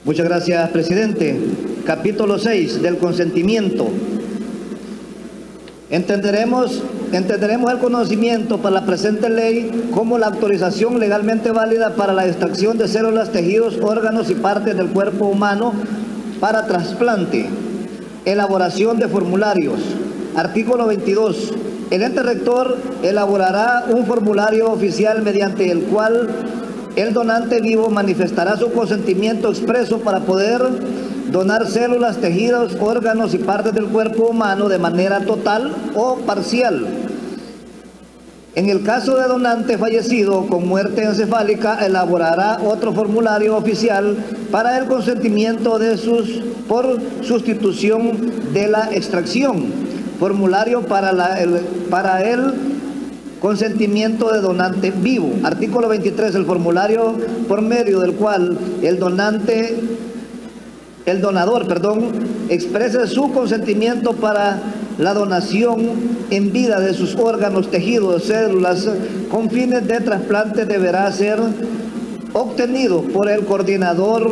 Muchas gracias, presidente. Capítulo 6 del consentimiento. Entenderemos el conocimiento para la presente ley como la autorización legalmente válida para la extracción de células, tejidos, órganos y partes del cuerpo humano para trasplante. Elaboración de formularios. Artículo 22. El ente rector elaborará un formulario oficial mediante el cual el donante vivo manifestará su consentimiento expreso para poder donar células, tejidos, órganos y partes del cuerpo humano de manera total o parcial. En el caso de donante fallecido con muerte encefálica, elaborará otro formulario oficial para el consentimiento por sustitución de la extracción. Formulario para el consentimiento de donante vivo. Artículo 23. El formulario por medio del cual el donador, exprese su consentimiento para la donación en vida de sus órganos, tejidos, células con fines de trasplante deberá ser obtenido por el coordinador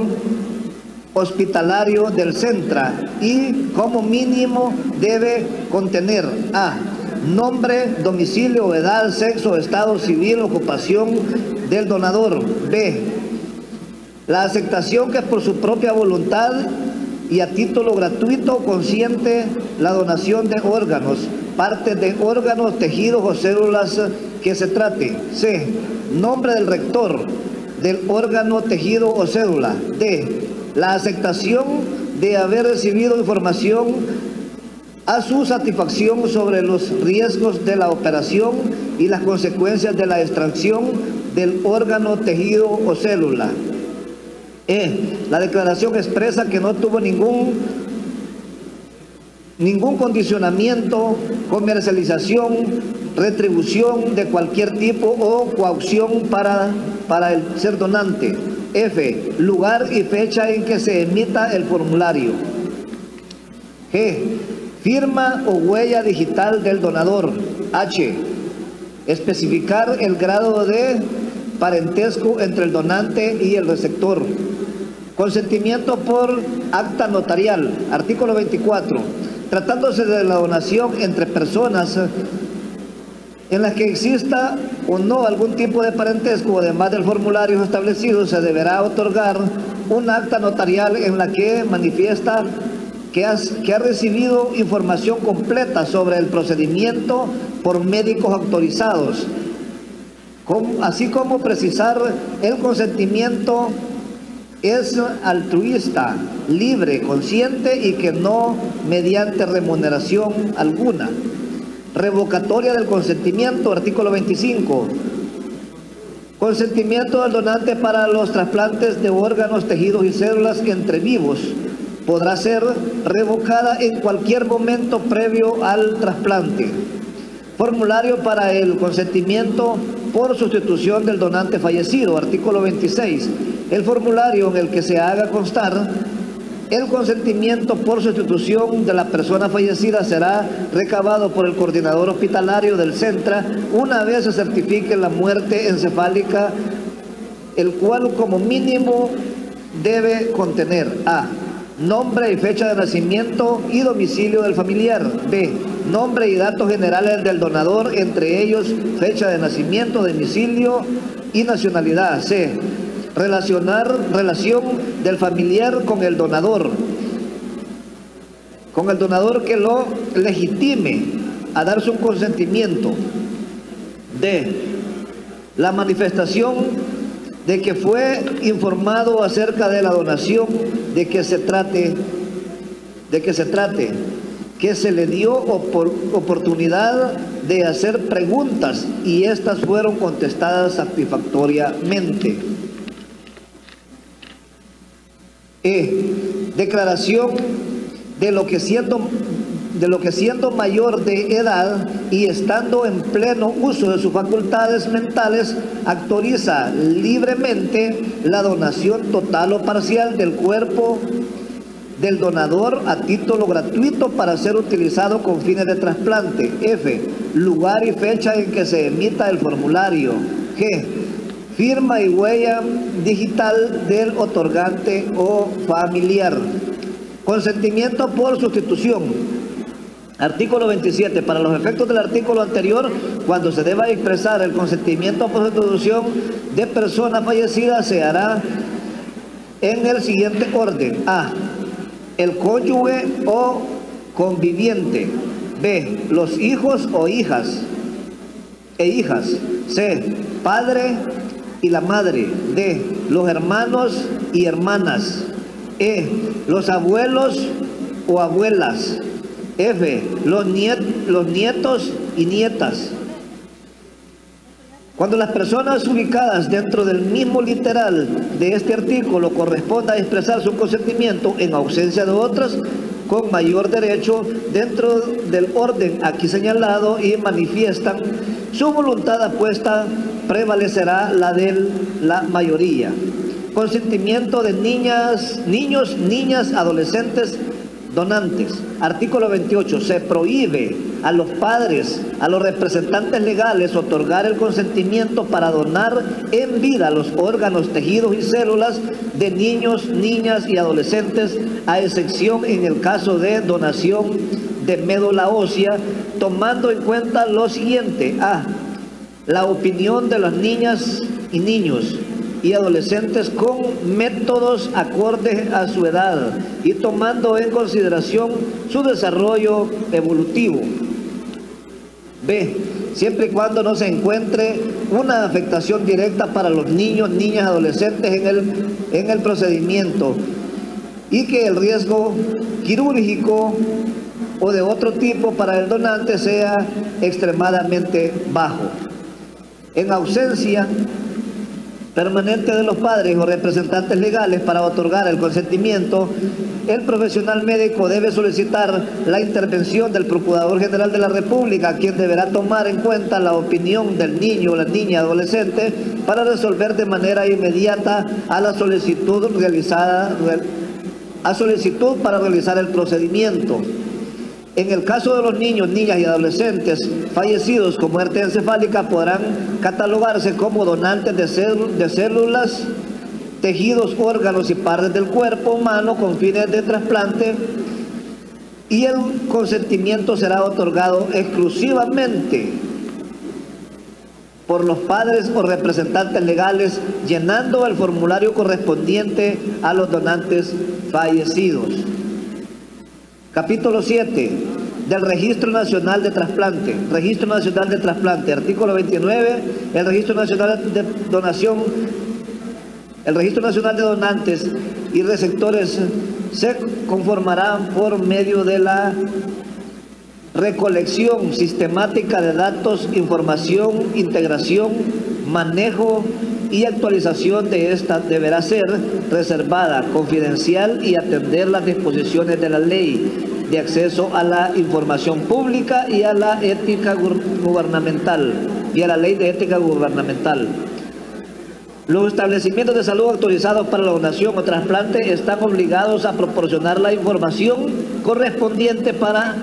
hospitalario del CENTRA y como mínimo debe contener a: nombre, domicilio, edad, sexo, estado civil, ocupación del donador. B. La aceptación que por su propia voluntad y a título gratuito consiente la donación de órganos, partes de órganos, tejidos o células que se trate. C. Nombre del rector del órgano, tejido o célula. D. La aceptación de haber recibido información a su satisfacción sobre los riesgos de la operación y las consecuencias de la extracción del órgano, tejido o célula. La declaración expresa que no tuvo ningún condicionamiento, comercialización, retribución de cualquier tipo o coacción para el ser donante. F. Lugar y fecha en que se emita el formulario. G. Firma o huella digital del donador. H. Especificar el grado de parentesco entre el donante y el receptor. Consentimiento por acta notarial. Artículo 24. Tratándose de la donación entre personas en las que exista o no algún tipo de parentesco, además del formulario establecido, se deberá otorgar un acta notarial en la que manifiesta que ha recibido información completa sobre el procedimiento por médicos autorizados, así como precisar el consentimiento es altruista, libre, consciente y que no mediante remuneración alguna. Revocatoria del consentimiento. Artículo 25. Consentimiento del donante para los trasplantes de órganos, tejidos y células entre vivos. Podrá ser revocada en cualquier momento previo al trasplante. Formulario para el consentimiento por sustitución del donante fallecido. Artículo 26. El formulario en el que se haga constar el consentimiento por sustitución de la persona fallecida será recabado por el coordinador hospitalario del CENTRA una vez se certifique la muerte encefálica, el cual como mínimo debe contener a: nombre y fecha de nacimiento y domicilio del familiar. B. Nombre y datos generales del donador, entre ellos fecha de nacimiento, domicilio y nacionalidad. C. Relación del familiar con el donador que lo legitime a dar su consentimiento. D. La manifestación de que fue informado acerca de la donación de que se trate, que se le dio oportunidad de hacer preguntas y estas fueron contestadas satisfactoriamente. Declaración de lo que siendo mayor de edad y estando en pleno uso de sus facultades mentales, autoriza libremente la donación total o parcial del cuerpo del donador a título gratuito para ser utilizado con fines de trasplante. F. Lugar y fecha en que se emita el formulario. G. firma y huella digital del otorgante o familiar. Consentimiento por sustitución. Artículo 27. Para los efectos del artículo anterior, cuando se deba expresar el consentimiento por sustitución de persona fallecida, se hará en el siguiente orden. A. El cónyuge o conviviente. B. Los hijos o hijas e hijas. C. Padre y la madre. D. Los hermanos y hermanas. E. Los abuelos o abuelas. F. Los nietos y nietas. Cuando las personas ubicadas dentro del mismo literal de este artículo corresponda a expresar su consentimiento en ausencia de otras con mayor derecho dentro del orden aquí señalado y manifiestan su voluntad apuesta, prevalecerá la de la mayoría. Consentimiento de niños, niñas, adolescentes, donantes. Artículo 28. Se prohíbe a los padres, a los representantes legales, otorgar el consentimiento para donar en vida los órganos, tejidos y células de niños, niñas y adolescentes, a excepción en el caso de donación de médula ósea, tomando en cuenta lo siguiente. A. La opinión de las niñas y niños y adolescentes con métodos acordes a su edad y tomando en consideración su desarrollo evolutivo. B. Siempre y cuando no se encuentre una afectación directa para los niños, niñas, adolescentes en el procedimiento y que el riesgo quirúrgico o de otro tipo para el donante sea extremadamente bajo. En ausencia permanente de los padres o representantes legales para otorgar el consentimiento, el profesional médico debe solicitar la intervención del Procurador General de la República, quien deberá tomar en cuenta la opinión del niño o la niña adolescente para resolver de manera inmediata a la solicitud para realizar el procedimiento. En el caso de los niños, niñas y adolescentes fallecidos con muerte encefálica, podrán catalogarse como donantes de células, tejidos, órganos y partes del cuerpo humano con fines de trasplante, y el consentimiento será otorgado exclusivamente por los padres o representantes legales, llenando el formulario correspondiente a los donantes fallecidos. Capítulo 7 del Registro Nacional de Trasplante. Registro Nacional de Trasplante. Artículo 29. El Registro Nacional de Donación, el Registro Nacional de Donantes y Receptores se conformará por medio de la recolección sistemática de datos, información, integración, manejo y actualización de esta deberá ser reservada, confidencial y atender las disposiciones de la Ley de Acceso a la Información Pública y a la Ética Gubernamental y a la Ley de Ética Gubernamental. Los establecimientos de salud autorizados para la donación o trasplante están obligados a proporcionar la información correspondiente para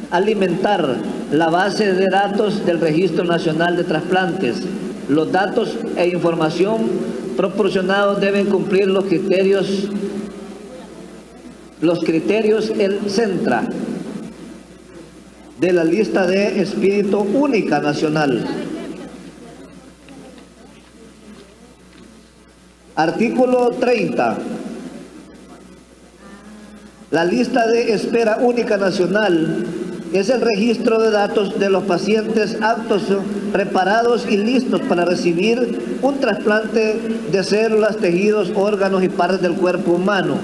alimentar la base de datos del Registro Nacional de Trasplantes. Los datos e información proporcionados deben cumplir los criterios el CENTRA de la lista de espíritu única nacional. Artículo 30. La lista de espera única nacional es el registro de datos de los pacientes aptos, preparados y listos para recibir un trasplante de células, tejidos, órganos y partes del cuerpo humano,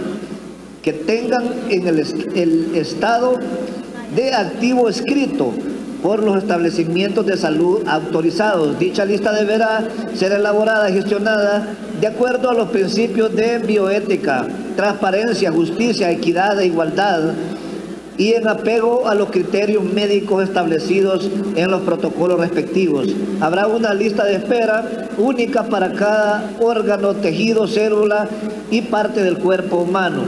que tengan en el estado de activo escrito por los establecimientos de salud autorizados. Dicha lista deberá ser elaborada y gestionada de acuerdo a los principios de bioética, transparencia, justicia, equidad e igualdad, y en apego a los criterios médicos establecidos en los protocolos respectivos. Habrá una lista de espera única para cada órgano, tejido, célula y parte del cuerpo humano.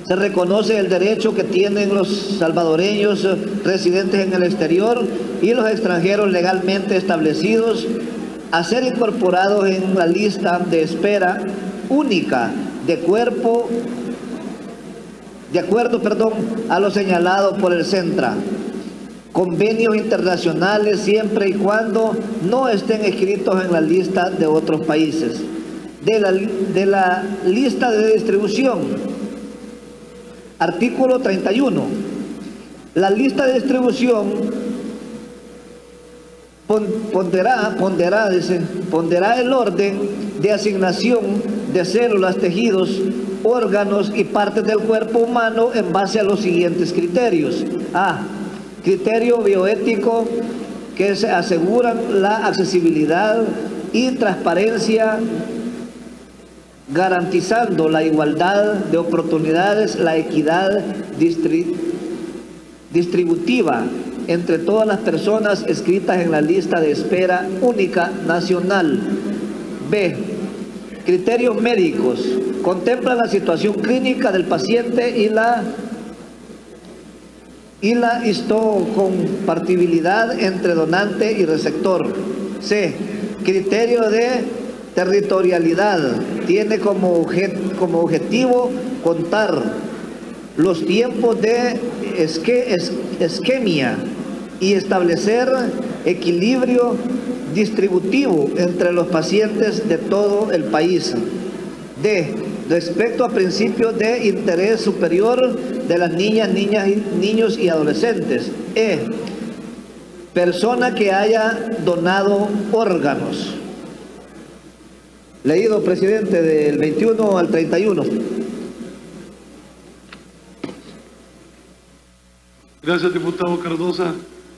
Se reconoce el derecho que tienen los salvadoreños residentes en el exterior y los extranjeros legalmente establecidos a ser incorporados en la lista de espera única de acuerdo, a lo señalado por el CENTRA. Convenios internacionales siempre y cuando no estén escritos en la lista de otros países. De la lista de distribución, artículo 31. La lista de distribución ponderará el orden de asignación de células, tejidos, órganos y partes del cuerpo humano en base a los siguientes criterios. A. Criterio bioético que se aseguran la accesibilidad y transparencia, garantizando la igualdad de oportunidades, la equidad distributiva entre todas las personas inscritas en la lista de espera única nacional. B. Criterios médicos. Contemplan la situación clínica del paciente y la histocompatibilidad entre donante y receptor. C. Criterio de territorialidad. Tiene como objetivo contar los tiempos de isquemia y establecer equilibrio distributivo entre los pacientes de todo el país. D. Respecto a principios de interés superior de las niñas, niños y adolescentes. E. Persona que haya donado órganos. Leído, presidente, del 21 al 31. Gracias, diputado Cardosa.